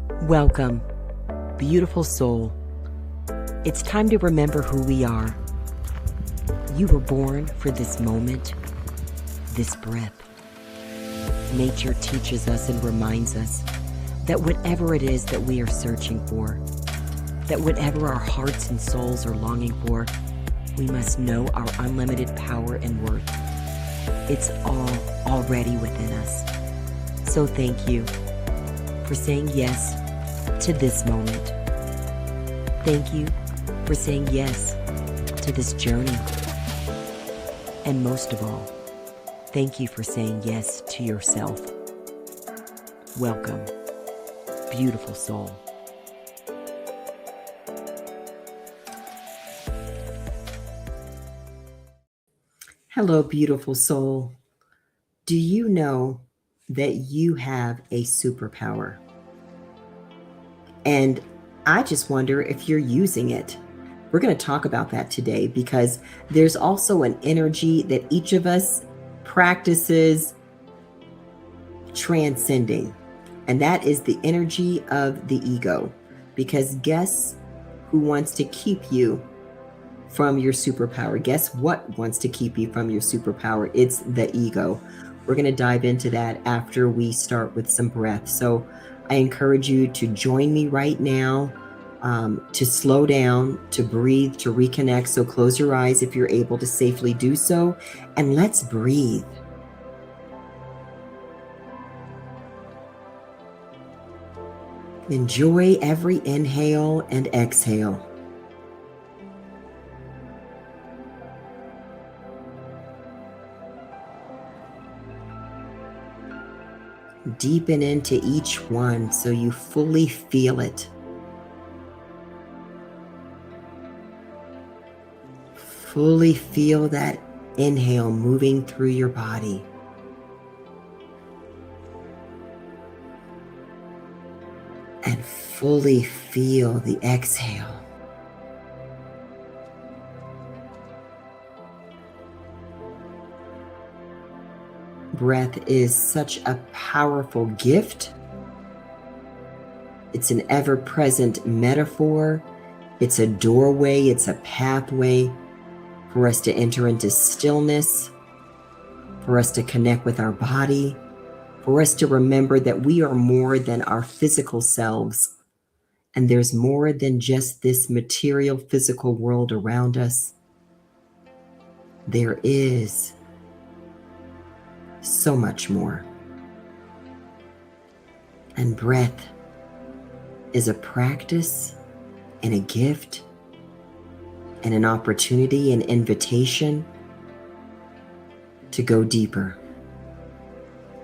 Welcome, beautiful soul. It's time to remember who we are. You were born for this moment, this breath. Nature teaches us and reminds us that whatever it is that we are searching for, that whatever our hearts and souls are longing for, we must know our unlimited power and worth. It's all already within us. So thank you for saying yes to this moment. Thank you for saying yes to this journey. And most of all, thank you for saying yes to yourself. Welcome, beautiful soul. Hello, beautiful soul. Do you know that you have a superpower? And I just wonder if you're using it. We're going to talk about that today because there's also an energy that each of us practices transcending, and that is the energy of the ego. Because guess who wants to keep you from your superpower? Guess what wants to keep you from your superpower? It's the ego. We're going to dive into that after we start with some breath. So I encourage you to join me right now, to slow down, to breathe, to reconnect. So close your eyes if you're able to safely do so, and let's breathe. Enjoy every inhale and exhale. Deepen into each one so you fully feel it. Fully feel that inhale moving through your body. And fully feel the exhale. Breath is such a powerful gift. It's an ever-present metaphor. It's a doorway. It's a pathway for us to enter into stillness, for us to connect with our body, for us to remember that we are more than our physical selves. And there's more than just this material physical world around us. There is so much more. And breath is a practice and a gift and an opportunity, an invitation to go deeper,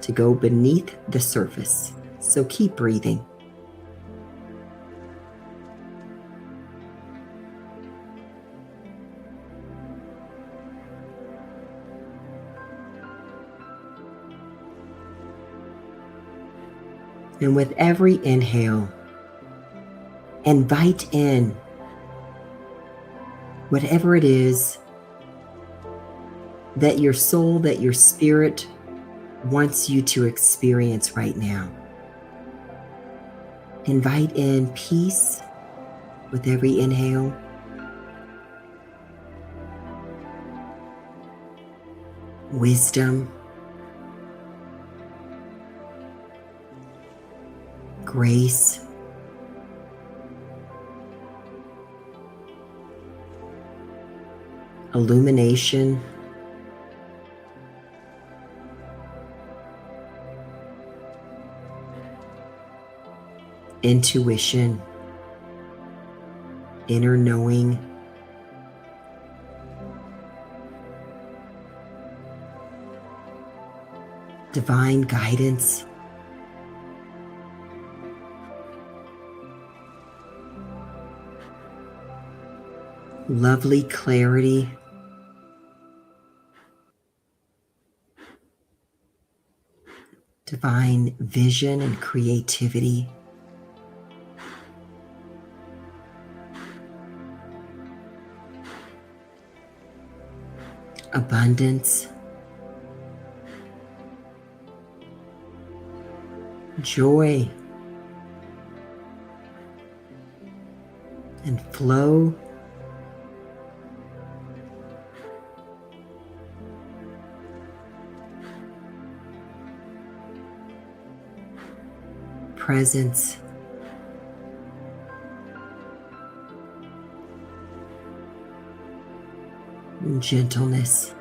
to go beneath the surface. So keep breathing. And with every inhale, invite in whatever it is that your soul, that your spirit wants you to experience right now. Invite in peace with every inhale. Wisdom. Grace. Illumination. Intuition. Inner knowing. Divine guidance. Lovely clarity. Divine vision and creativity. Abundance. Joy. and flow. Presence. And gentleness.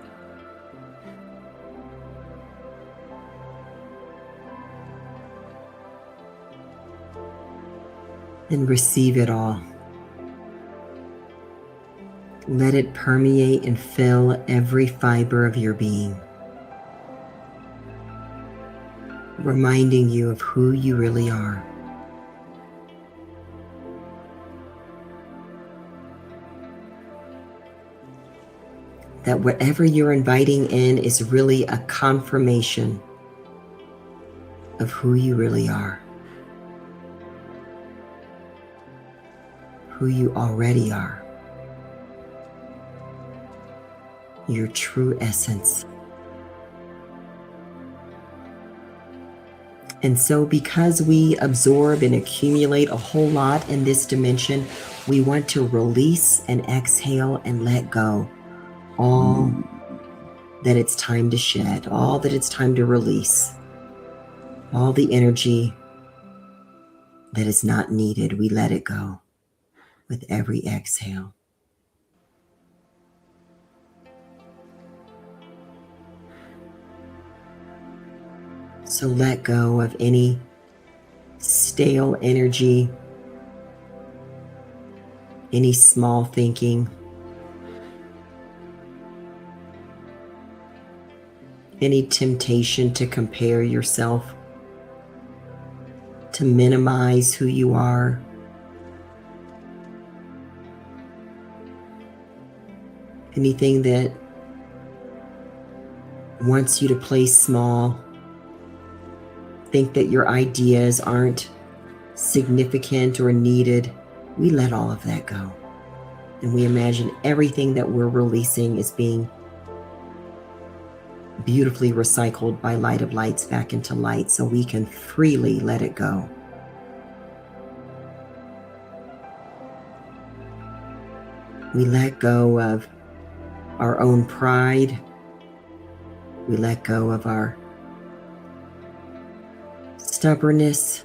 And receive it all. Let it permeate and fill every fiber of your being, reminding you of who you really are. That whatever you're inviting in is really a confirmation of who you really are, who you already are, your true essence. And so because we absorb and accumulate a whole lot in this dimension, we want to release and exhale and let go all that it's time to shed, all that it's time to release, all the energy that is not needed. We let it go with every exhale. So let go of any stale energy, any small thinking, any temptation to compare yourself, to minimize who you are. Anything that wants you to play small, think that your ideas aren't significant or needed. We let all of that go. And we imagine everything that we're releasing is being beautifully recycled by light of lights back into light, so we can freely let it go. We let go of our own pride. We let go of our stubbornness,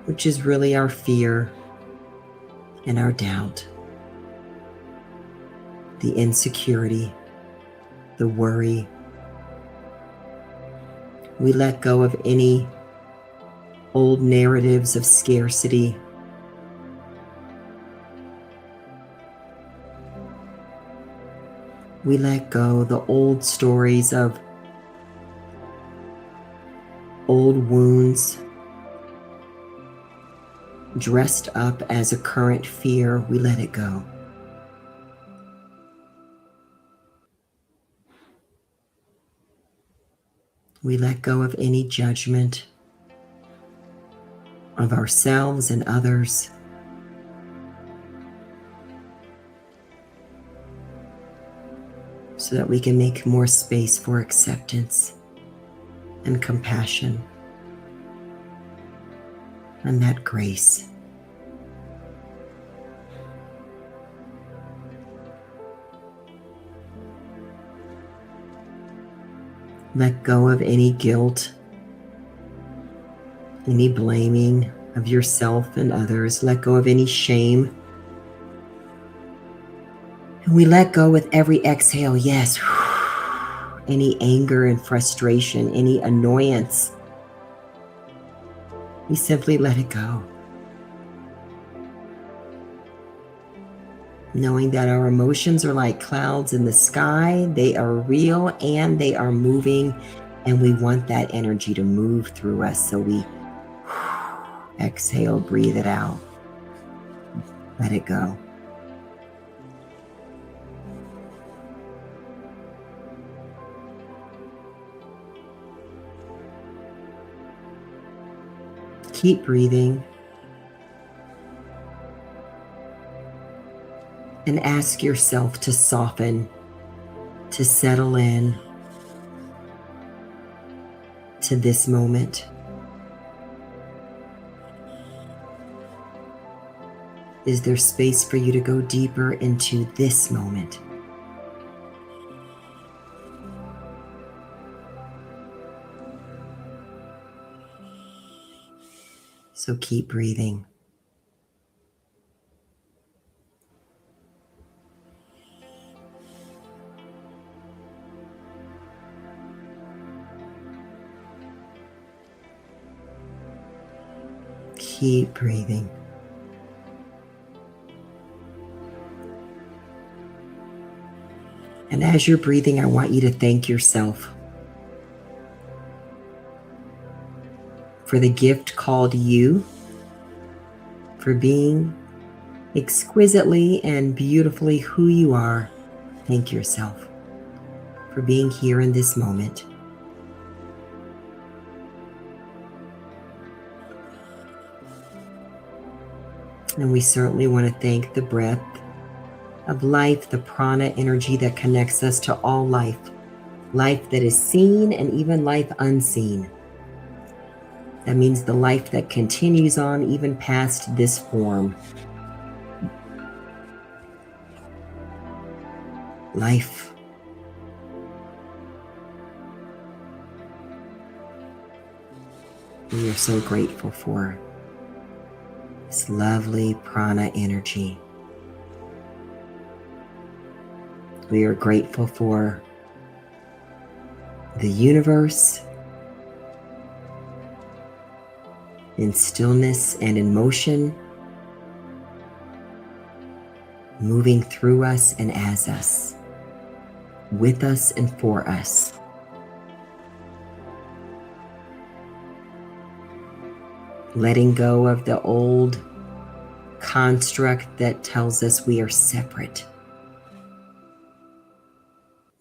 which is really our fear and our doubt, the insecurity, the worry. We let go of any old narratives of scarcity. We let go the old stories of old wounds dressed up as a current fear. We let it go. We let go of any judgment of ourselves and others. So that we can make more space for acceptance and compassion and that grace. Let go of any guilt, any blaming of yourself and others. Let go of any shame. And we let go with every exhale, yes. Any anger and frustration, any annoyance. We simply let it go. Knowing that our emotions are like clouds in the sky, they are real and they are moving, and we want that energy to move through us. So we exhale, breathe it out, let it go. Keep breathing. And ask yourself to soften, to settle in to this moment. Is there space for you to go deeper into this moment? So keep breathing. Keep breathing. And as you're breathing, I want you to thank yourself for the gift called you, for being exquisitely and beautifully who you are. Thank yourself for being here in this moment. And we certainly want to thank the breath of life, the prana energy that connects us to all life, life that is seen and even life unseen. That means the life that continues on even past this form. Life. We are so grateful for this lovely prana energy. We are grateful for the universe in stillness and in motion, moving through us and as us, with us and for us. Letting go of the old construct that tells us we are separate.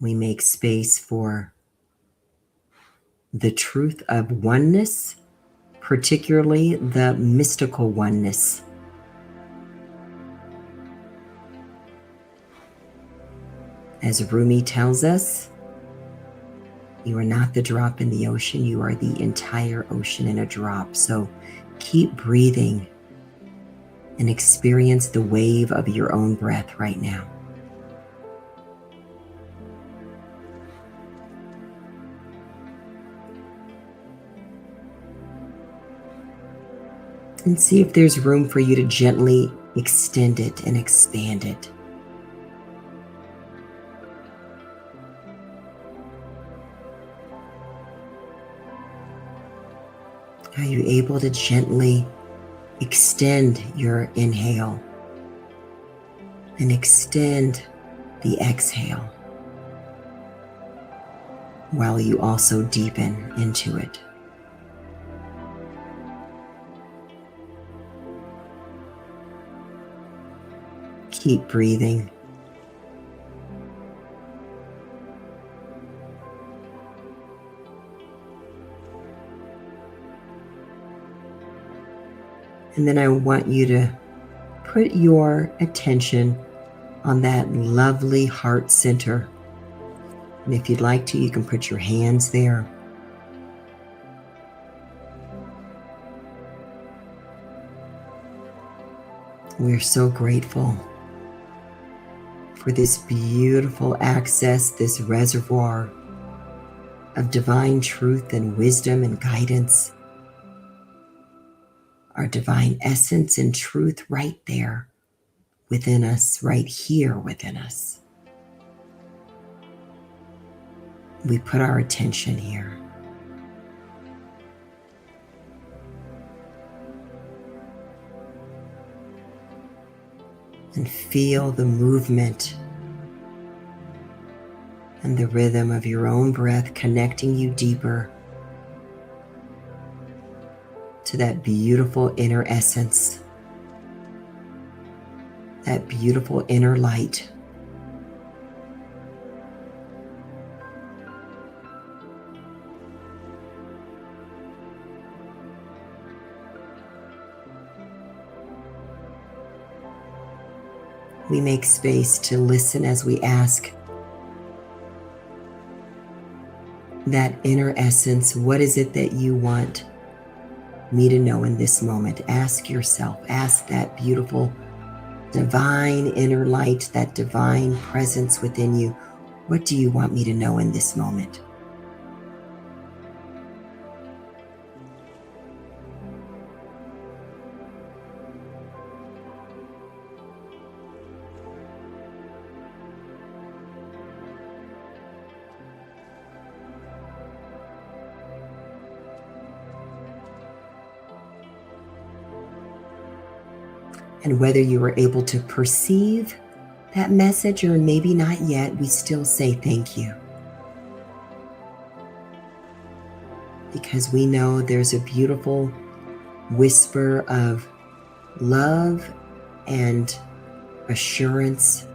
We make space for the truth of oneness, particularly the mystical oneness. As Rumi tells us, you are not the drop in the ocean, you are the entire ocean in a drop. So keep breathing and experience the wave of your own breath right now. And see if there's room for you to gently extend it and expand it. Are you able to gently extend your inhale and extend the exhale while you also deepen into it? Keep breathing. And then I want you to put your attention on that lovely heart center. And if you'd like to, you can put your hands there. We're so grateful for this beautiful access, this reservoir of divine truth and wisdom and guidance. Our divine essence and truth right there within us, right here within us. We put our attention here. And feel the movement and the rhythm of your own breath connecting you deeper to that beautiful inner essence, that beautiful inner light. We make space to listen as we ask that inner essence, what is it that you want me to know in this moment? Ask yourself, ask that beautiful divine inner light, that divine presence within you. What do you want me to know in this moment? And whether you were able to perceive that message or maybe not yet, we still say thank you. Because we know there's a beautiful whisper of love and assurance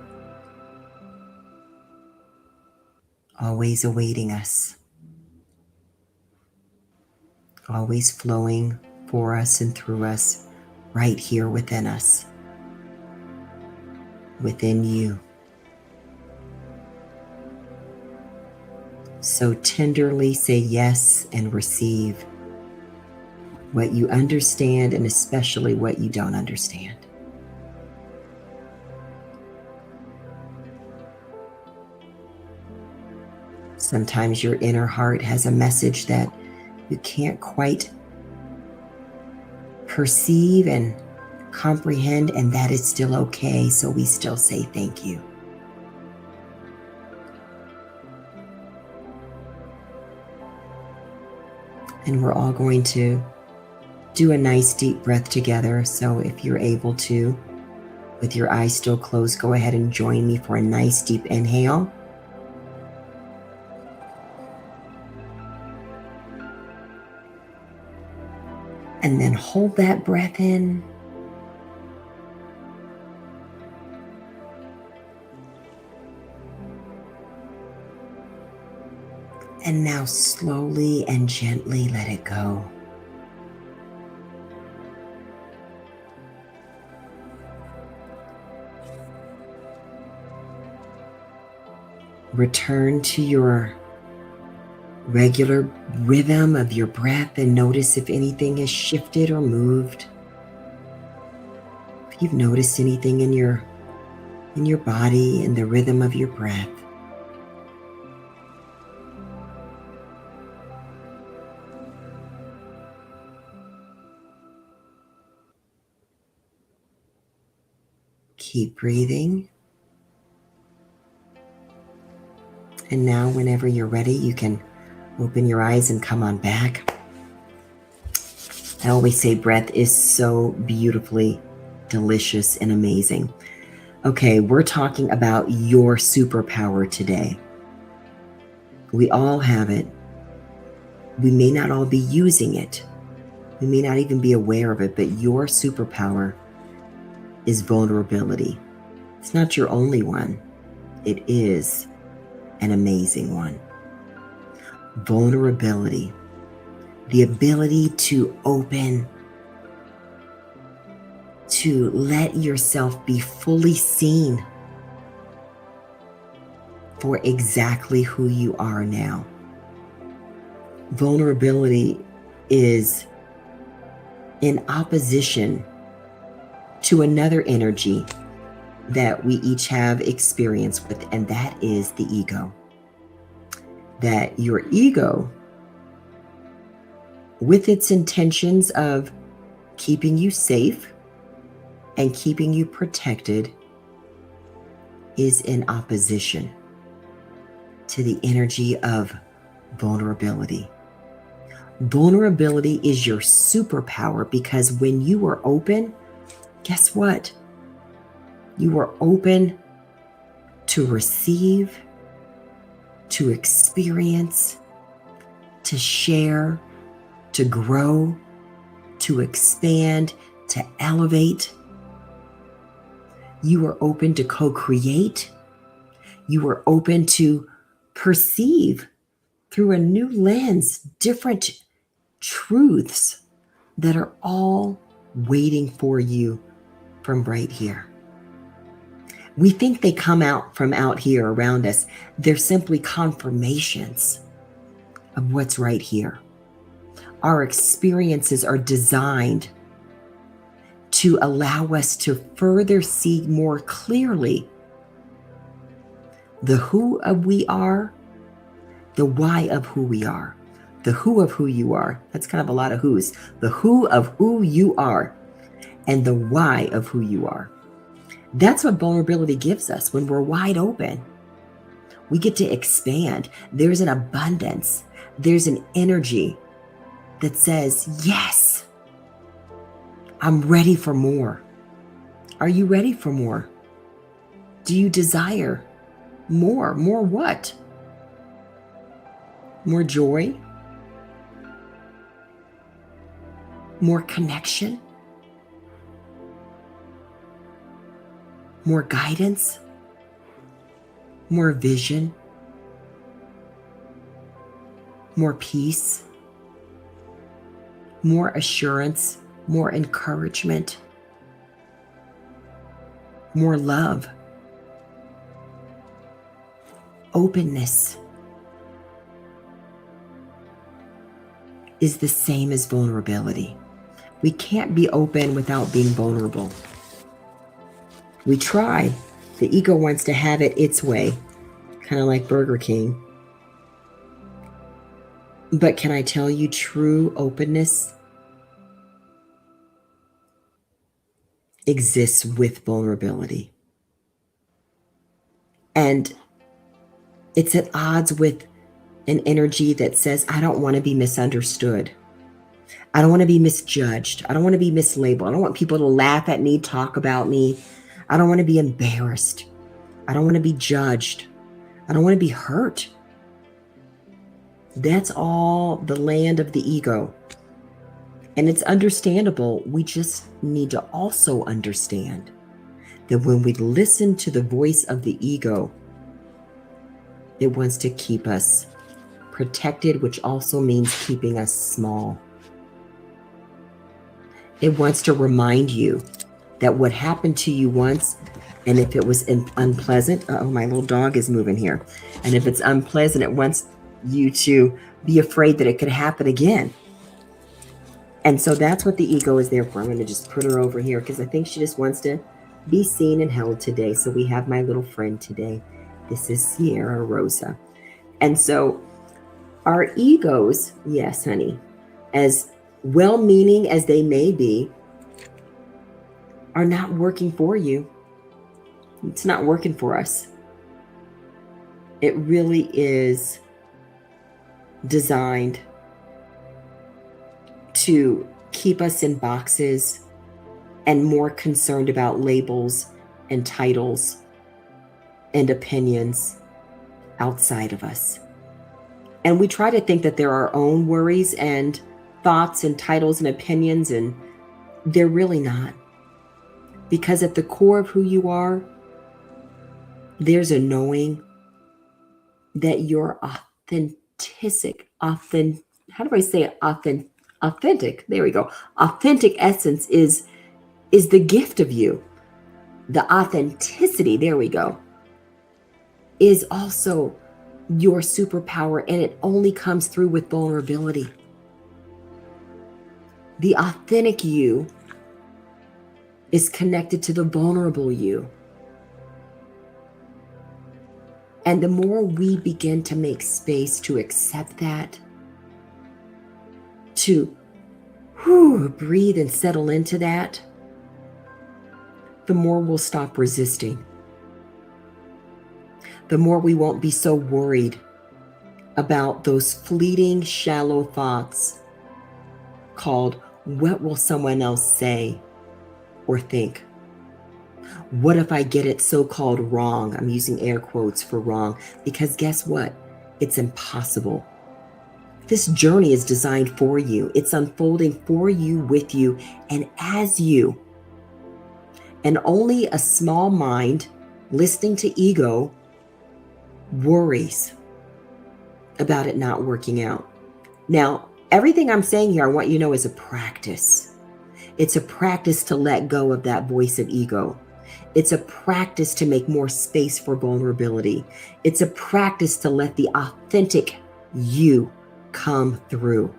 always awaiting us, always flowing for us and through us, right here within us, within you. So tenderly say yes and receive what you understand and especially what you don't understand. Sometimes your inner heart has a message that you can't quite perceive and comprehend, and that is still okay. So we still say thank you. And we're all going to do a nice deep breath together. So if you're able to, with your eyes still closed, go ahead and join me for a nice deep inhale. And then hold that breath in. And now slowly and gently let it go. Return to your regular rhythm of your breath and notice if anything has shifted or moved. If you've noticed anything in your body and the rhythm of your breath. Keep breathing. And now whenever you're ready, you can open your eyes and come on back. I always say breath is so beautifully delicious and amazing. Okay, we're talking about your superpower today. We all have it. We may not all be using it. We may not even be aware of it, but your superpower is vulnerability. It's not your only one. It is an amazing one. Vulnerability, the ability to open, to let yourself be fully seen for exactly who you are now. Vulnerability is in opposition to another energy that we each have experience with, and that is the ego. That your ego, with its intentions of keeping you safe and keeping you protected, is in opposition to the energy of vulnerability. Vulnerability is your superpower because when you are open, guess what? You are open to receive, to experience, to share, to grow, to expand, to elevate. You are open to co-create. You are open to perceive through a new lens different truths that are all waiting for you from right here. We think they come out from out here around us. They're simply confirmations of what's right here. Our experiences are designed to allow us to further see more clearly the who of we are, the why of who we are, the who of who you are. That's kind of a lot of who's. The who of who you are and the why of who you are. That's what vulnerability gives us. When we're wide open, we get to expand. There's an abundance. There's an energy that says, yes, I'm ready for more. Are you ready for more? Do you desire more? More what? More joy? More connection? More guidance? More vision? More peace? More assurance? More encouragement? More love? Openness is the same as vulnerability. We can't be open without being vulnerable. We try. The ego wants to have it its way, kind of like Burger King. But can I tell you, true openness exists with vulnerability. And it's at odds with an energy that says, I don't want to be misunderstood. I don't want to be misjudged. I don't want to be mislabeled. I don't want people to laugh at me, talk about me. I don't want to be embarrassed. I don't want to be judged. I don't want to be hurt. That's all the land of the ego. And it's understandable. We just need to also understand that when we listen to the voice of the ego, it wants to keep us protected, which also means keeping us small. It wants to remind you that what happened to you once, and if it was unpleasant, my little dog is moving here. And if it's unpleasant, it wants you to be afraid that it could happen again. And so that's what the ego is there for. I'm going to just put her over here because I think she just wants to be seen and held today. So we have my little friend today. This is Sierra Rosa. And so our egos, yes, honey, as well-meaning as they may be, are not working for you. It's not working for us. It really is designed to keep us in boxes and more concerned about labels and titles and opinions outside of us. And we try to think that they're our own worries and thoughts and titles and opinions, and they're really not. Because at the core of who you are, there's a knowing that your authentic, there we go. Authentic essence is the gift of you. The authenticity, there we go, is also your superpower, and it only comes through with vulnerability. The authentic you is connected to the vulnerable you. And the more we begin to make space to accept that, to breathe and settle into that, the more we'll stop resisting. The more we won't be so worried about those fleeting, shallow thoughts called, what will someone else say or think? What if I get it so-called wrong? I'm using air quotes for wrong, because guess what? It's impossible. This journey is designed for you. It's unfolding for you, with you, and as you. And only a small mind listening to ego worries about it not working out. Now, everything I'm saying here, I want you to know, is a practice. It's a practice to let go of that voice of ego. It's a practice to make more space for vulnerability. It's a practice to let the authentic you come through.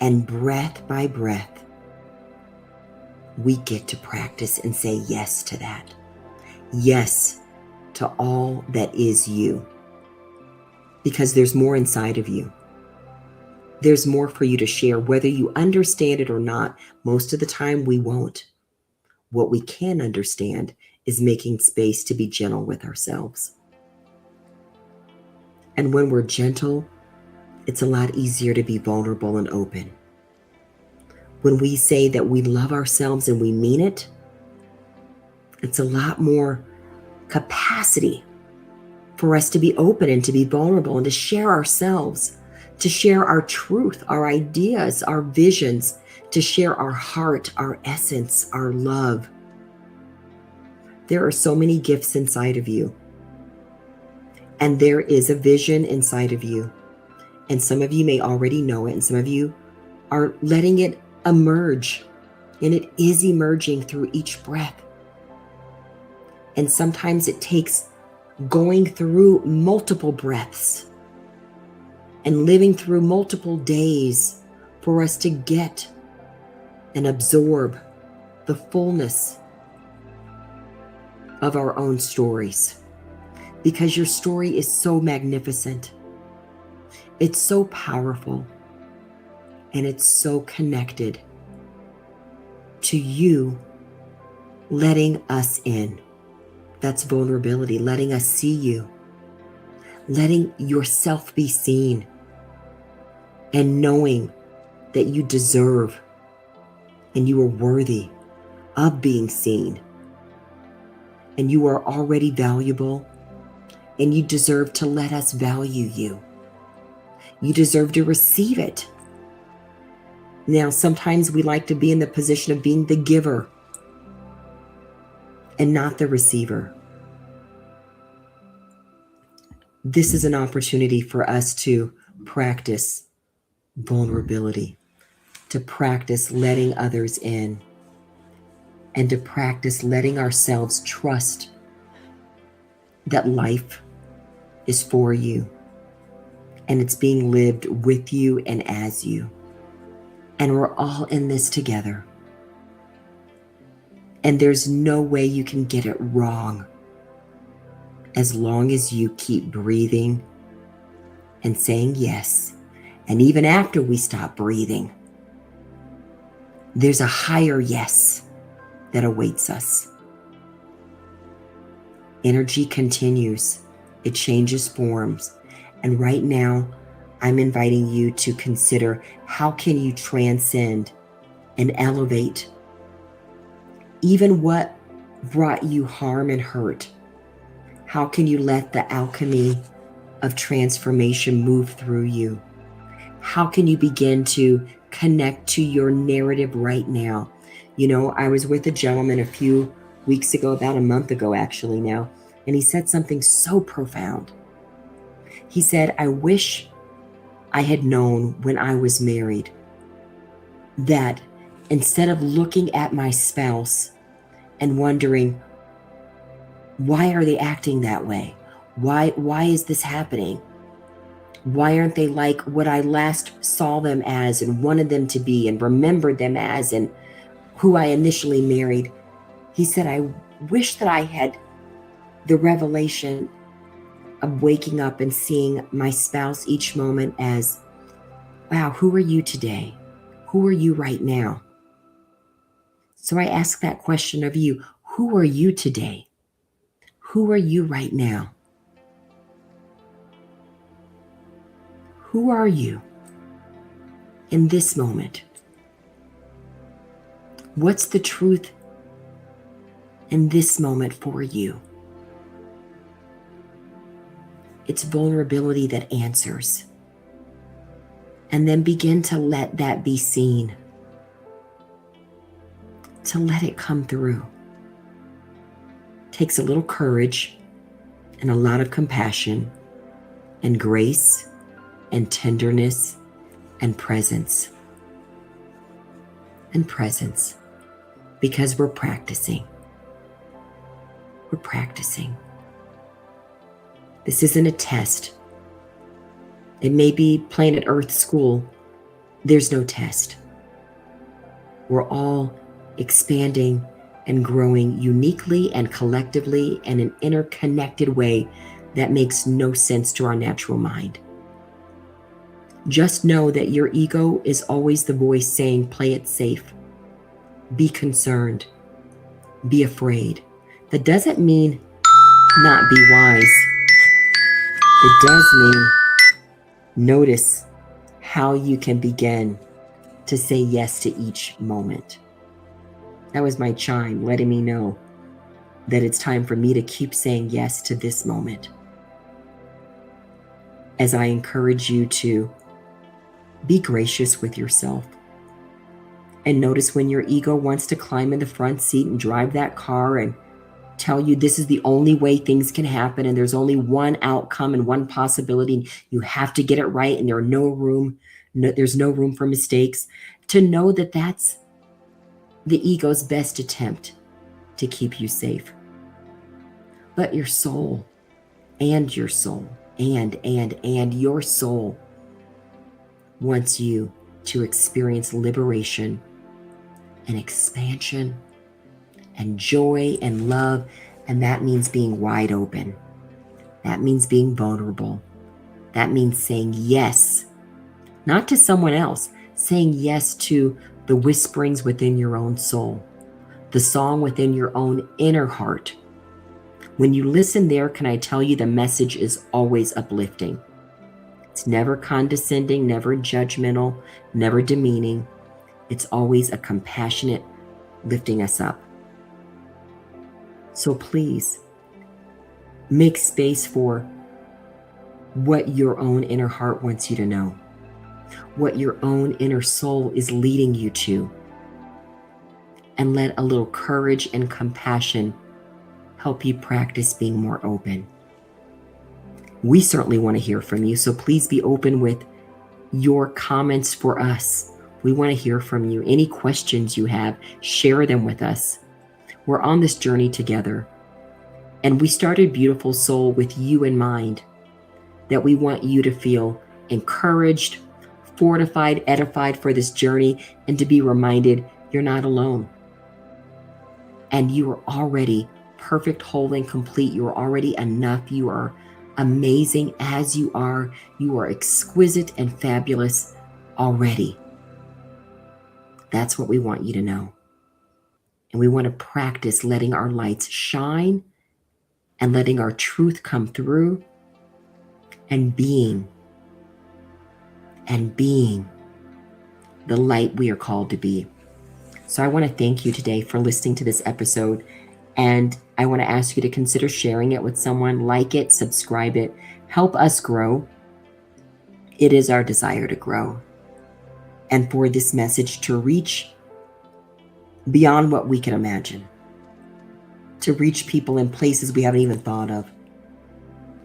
And breath by breath, we get to practice and say yes to that. Yes to all that is you. Because there's more inside of you. There's more for you to share, whether you understand it or not. Most of the time we won't. What we can understand is making space to be gentle with ourselves. And when we're gentle, it's a lot easier to be vulnerable and open. When we say that we love ourselves and we mean it, it's a lot more capacity for us to be open and to be vulnerable and to share ourselves, to share our truth, our ideas, our visions, to share our heart, our essence, our love. There are so many gifts inside of you. And there is a vision inside of you. And some of you may already know it, and some of you are letting it emerge. And it is emerging through each breath. And sometimes it takes going through multiple breaths and living through multiple days for us to get and absorb the fullness of our own stories. Because your story is so magnificent. It's so powerful. And it's so connected to you letting us in. That's vulnerability, letting us see you, letting yourself be seen, and knowing that you deserve and you are worthy of being seen. And you are already valuable, and you deserve to let us value you. You deserve to receive it. Now, sometimes we like to be in the position of being the giver and not the receiver. This is an opportunity for us to practice vulnerability, to practice letting others in, and to practice letting ourselves trust that life is for you and it's being lived with you and as you. And we're all in this together. And there's no way you can get it wrong as long as you keep breathing and saying yes. And even after we stop breathing, there's a higher yes that awaits us. Energy continues. It changes forms. And right now, I'm inviting you to consider, how can you transcend and elevate even what brought you harm and hurt? How can you let the alchemy of transformation move through you? How can you begin to connect to your narrative right now? You know, I was with a gentleman a few weeks ago, about a month ago actually now, and he said something so profound. He said, I wish I had known when I was married that instead of looking at my spouse and wondering, why are they acting that way? Why is this happening? Why aren't they like what I last saw them as and wanted them to be and remembered them as and who I initially married? He said, I wish that I had the revelation of waking up and seeing my spouse each moment as, wow, who are you today? Who are you right now? So I ask that question of you. Who are you today? Who are you right now? Who are you in this moment? What's the truth in this moment for you? It's vulnerability that answers. And then begin to let that be seen. To let it come through. Takes a little courage and a lot of compassion and grace and tenderness and presence. And presence. Because we're practicing. We're practicing. This isn't a test. It may be planet Earth school. There's no test. We're all expanding and growing uniquely and collectively in an interconnected way that makes no sense to our natural mind. Just know that your ego is always the voice saying, play it safe, be concerned, be afraid. That doesn't mean not be wise. It does mean notice how you can begin to say yes to each moment. That was my chime letting me know that it's time for me to keep saying yes to this moment. As I encourage you to be gracious with yourself. And notice when your ego wants to climb in the front seat and drive that car and tell you this is the only way things can happen and there's only one outcome and one possibility and you have to get it right and there's no room for mistakes, to know that that's the ego's best attempt to keep you safe. But your soul and your soul and your soul wants you to experience liberation and expansion and joy and love. And that means being wide open. That means being vulnerable. That means saying yes, not to someone else, saying yes to the whisperings within your own soul, the song within your own inner heart. When you listen there, can I tell you the message is always uplifting. It's never condescending, never judgmental, never demeaning. It's always a compassionate lifting us up. So please make space for what your own inner heart wants you to know, what your own inner soul is leading you to, and let a little courage and compassion help you practice being more open. We certainly want to hear from you, so please be open with your comments for us. We want to hear from you. Any questions you have, share them with us. We're on this journey together, and we started Beautiful Soul with you in mind, that we want you to feel encouraged, fortified, edified for this journey, and to be reminded you're not alone. And you are already perfect, whole, and complete. You are already enough. You are amazing as you are. You are exquisite and fabulous already. That's what we want you to know. And we want to practice letting our lights shine and letting our truth come through and being the light we are called to be. So I want to thank you today for listening to this episode. And I want to ask you to consider sharing it with someone, like it, subscribe it, help us grow. It is our desire to grow and for this message to reach beyond what we can imagine, to reach people in places we haven't even thought of.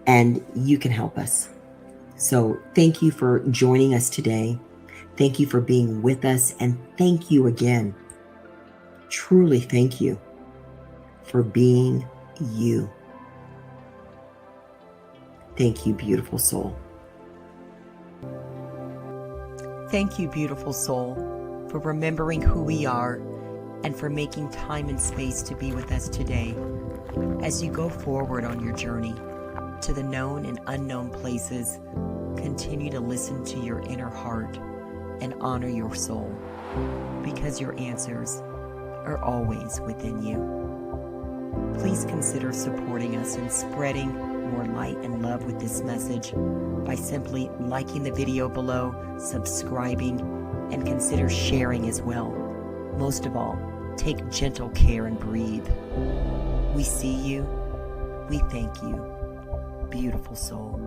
And you can help us. So thank you for joining us today. Thank you for being with us. And thank you again. Truly thank you for being you. Thank you, beautiful soul. Thank you, beautiful soul, for remembering who we are and for making time and space to be with us today as you go forward on your journey to the known and unknown places. Continue to listen to your inner heart and honor your soul, because your answers are always within you. Please consider supporting us in spreading more light and love with this message by simply liking the video below, subscribing, and consider sharing as well. Most of all, take gentle care and breathe. We see you. We thank you. Beautiful soul.